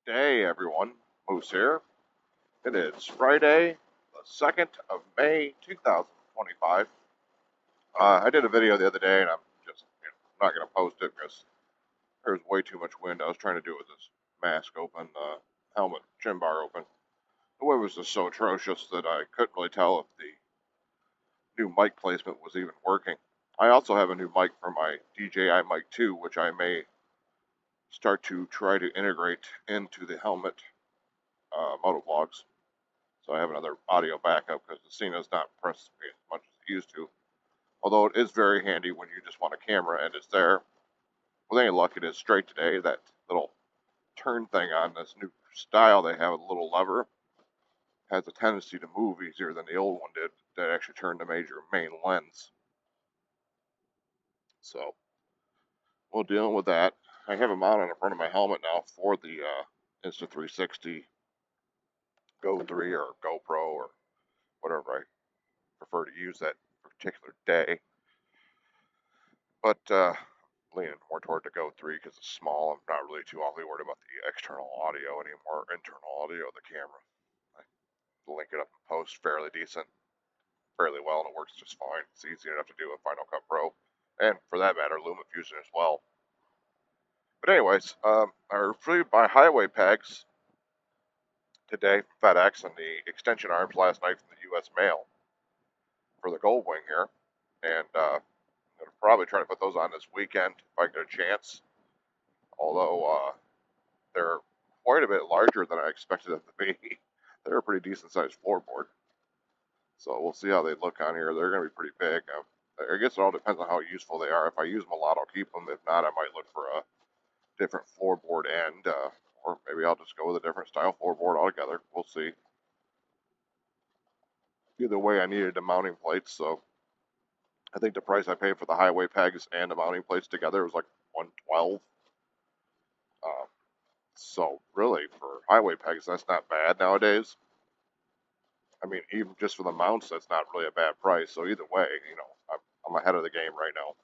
day, everyone. Moose here. It is Friday, the 2nd of May, 2025. I did a video the other day, and I'm just not going to post it because there's way too much wind. I was trying to do it with this mask open, helmet, chin bar open. The wind was just so atrocious that I couldn't really tell if the new mic placement was even working. I also have a new mic for my DJI Mic 2, which I may start to try to integrate into the helmet motovlogs. So I have another audio backup because the Sena's not pressing me as much as it used to. Although it is very handy when you just want a camera and it's there. With any luck, it is straight today. That little turn thing on this new style they have, a little lever, has a tendency to move easier than the old one did that actually turned the main lens. So we'll deal with that. I have a mount on the front of my helmet now for the Insta360 Go3 or GoPro or whatever I prefer to use that particular day. But leaning more toward the Go3 because it's small. I'm not really too awfully worried about the external audio anymore, internal audio of the camera. I link it up in post fairly well, and it works just fine. It's easy enough to do with Final Cut Pro, and for that matter, LumaFusion as well. But anyways, I reviewed my highway pegs today from FedEx and the extension arms last night from the U.S. mail for the Gold Wing here, and I'm going to probably try to put those on this weekend if I get a chance, although they're quite a bit larger than I expected them to be. They're a pretty decent sized floorboard, so we'll see how they look on here. They're going to be pretty big. I guess it all depends on how useful they are. If I use them a lot, I'll keep them. If not, I might look for a different floorboard end, or maybe I'll just go with a different style floorboard altogether. We'll see. Either way, I needed the mounting plates, so I think the price I paid for the highway pegs and the mounting plates together was like $112. So really, for highway pegs, that's not bad nowadays. I mean, even just for the mounts, that's not really a bad price. So either way, I'm ahead of the game right now.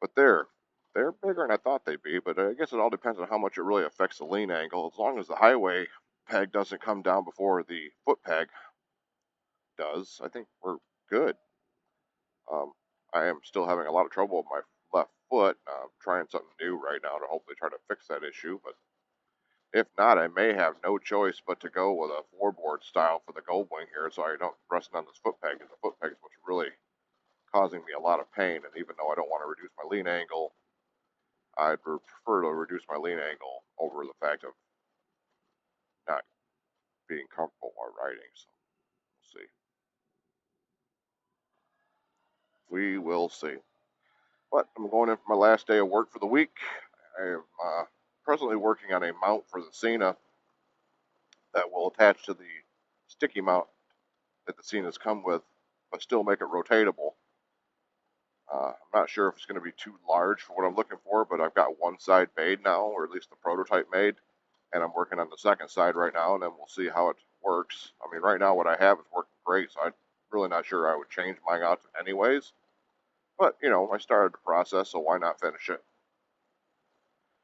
But they're bigger than I thought they'd be. But I guess it all depends on how much it really affects the lean angle. As long as the highway peg doesn't come down before the foot peg does, I think we're good. I am still having a lot of trouble with my left foot. I'm trying something new right now to hopefully try to fix that issue. But if not, I may have no choice but to go with a floorboard style for the Gold Wing here, so I don't rest on this foot peg. And the foot peg is what's really causing me a lot of pain. And even though I don't want to reduce my lean angle, I'd prefer to reduce my lean angle over the fact of not being comfortable while riding. So we'll see. We will see. But I'm going in for my last day of work for the week. I am presently working on a mount for the Sena that will attach to the sticky mount that the Senas come with, but still make it rotatable. I'm not sure if it's going to be too large for what I'm looking for, but I've got one side made now, or at least the prototype made, and I'm working on the second side right now, and then we'll see how it works. I mean, right now what I have is working great, so I'm really not sure I would change mine out anyways. But, I started the process, so why not finish it?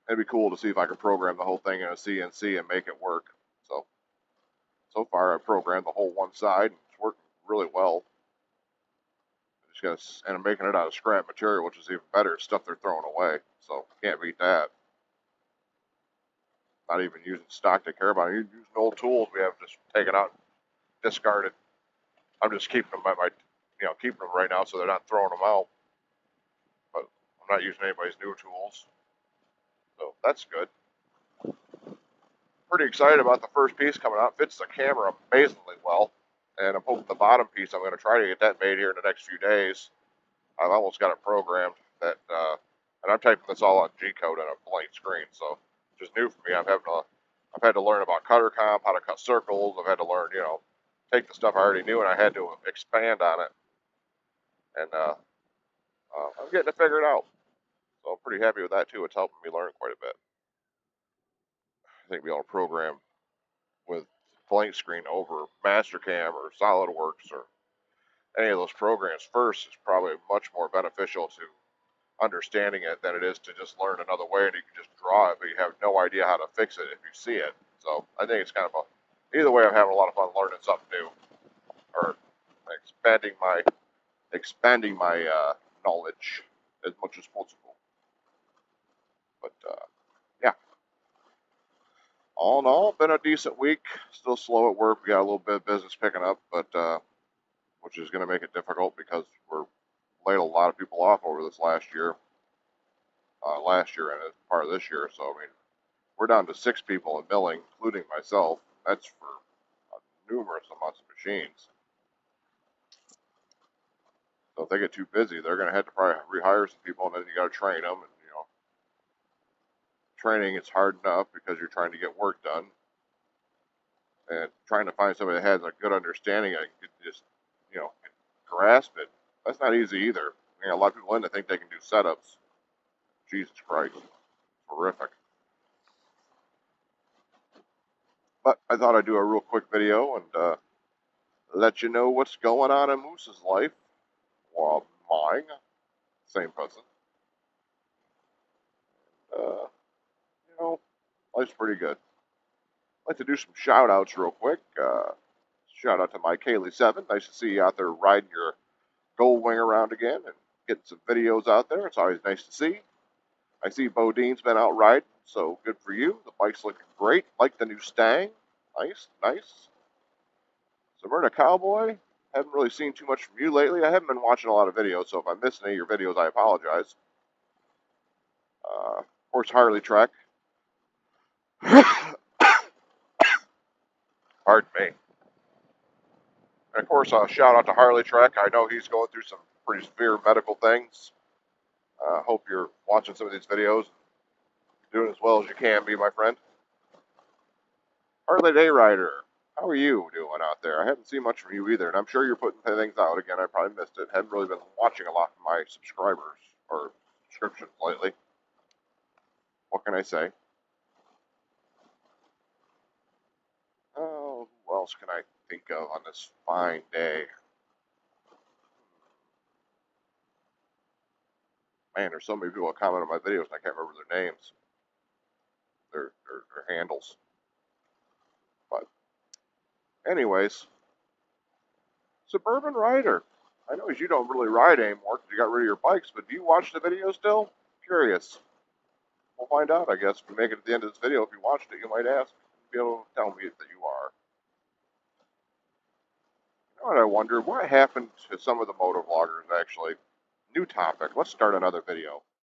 It'd be cool to see if I could program the whole thing in a CNC and make it work. So far I've programmed the whole one side, and it's working really well. And I'm making it out of scrap material, which is even better. It's stuff they're throwing away, so can't beat that. Not even using stock to care about it. You're using old tools we have just taken out, discarded. I'm just keeping them keeping them right now so they're not throwing them out. But I'm not using anybody's new tools, so that's good. Pretty excited about the first piece coming out. Fits the camera amazingly well. And I'm hoping the bottom piece, I'm going to try to get that made here in the next few days. I've almost got it programmed. And I'm typing this all on G-code on a blank screen, so it's just new for me. I've had to learn about cutter comp, how to cut circles. I've had to learn, take the stuff I already knew, and I had to expand on it. And I'm getting it figured out. So I'm pretty happy with that too. It's helping me learn quite a bit. I think being able to program with blank screen over Mastercam or SolidWorks or any of those programs first is probably much more beneficial to understanding it than it is to just learn another way and you can just draw it, but you have no idea how to fix it if you see it. So I think it's kind of a, either way, I'm having a lot of fun learning something new or expanding my knowledge as much as possible. But yeah, all in all, been a decent week. Still slow at work. We got a little bit of business picking up, but which is going to make it difficult because we're laid a lot of people off over this last year and as part of this year. So I mean, we're down to 6 people in milling, including myself. That's for numerous amounts of machines. So if they get too busy, they're going to have to probably rehire some people, and then you got to train them. And you know, training is hard enough because you're trying to get work done, and trying to find somebody that has a good understanding and can just, you know, grasp it. That's not easy either. I mean, a lot of people in that think they can do setups. Jesus Christ, horrific. But I thought I'd do a real quick video and let you know what's going on in Moose's life. Well, mine, same person. You know, life's pretty good. I'd like to do some shout outs real quick. Shout out to my KLIM. Nice to see you out there riding your gold wing around again and getting some videos out there. It's always nice to see. I see Bodine's been out riding, so good for you. The bike's looking great. Like the new Stang. Nice, nice. Smyrna Cowboy. Haven't really seen too much from you lately. I haven't been watching a lot of videos, so if I missed any of your videos, I apologize. Of course, Harley Trek. Pardon me. And of course, shout out to Harley Trek. I know he's going through some pretty severe medical things. Hope you're watching some of these videos, doing as well as you can be, my friend. Harley Day Rider, how are you doing out there? I haven't seen much from you either, and I'm sure you're putting things out. Again, I probably missed it. Haven't really been watching a lot from my subscribers or subscriptions lately. What can I say? Oh, who else can I think of on this fine day? Man, there's so many people that comment on my videos and I can't remember their names, their handles. But anyways, Suburban Rider. I know you don't really ride anymore because you got rid of your bikes, but do you watch the video still? Curious. We'll find out, I guess, if we make it at the end of this video. If you watched it, you might ask, be able to tell me that you are. You know what I wonder? What happened to some of the motor vloggers, actually? New topic. Let's start another video.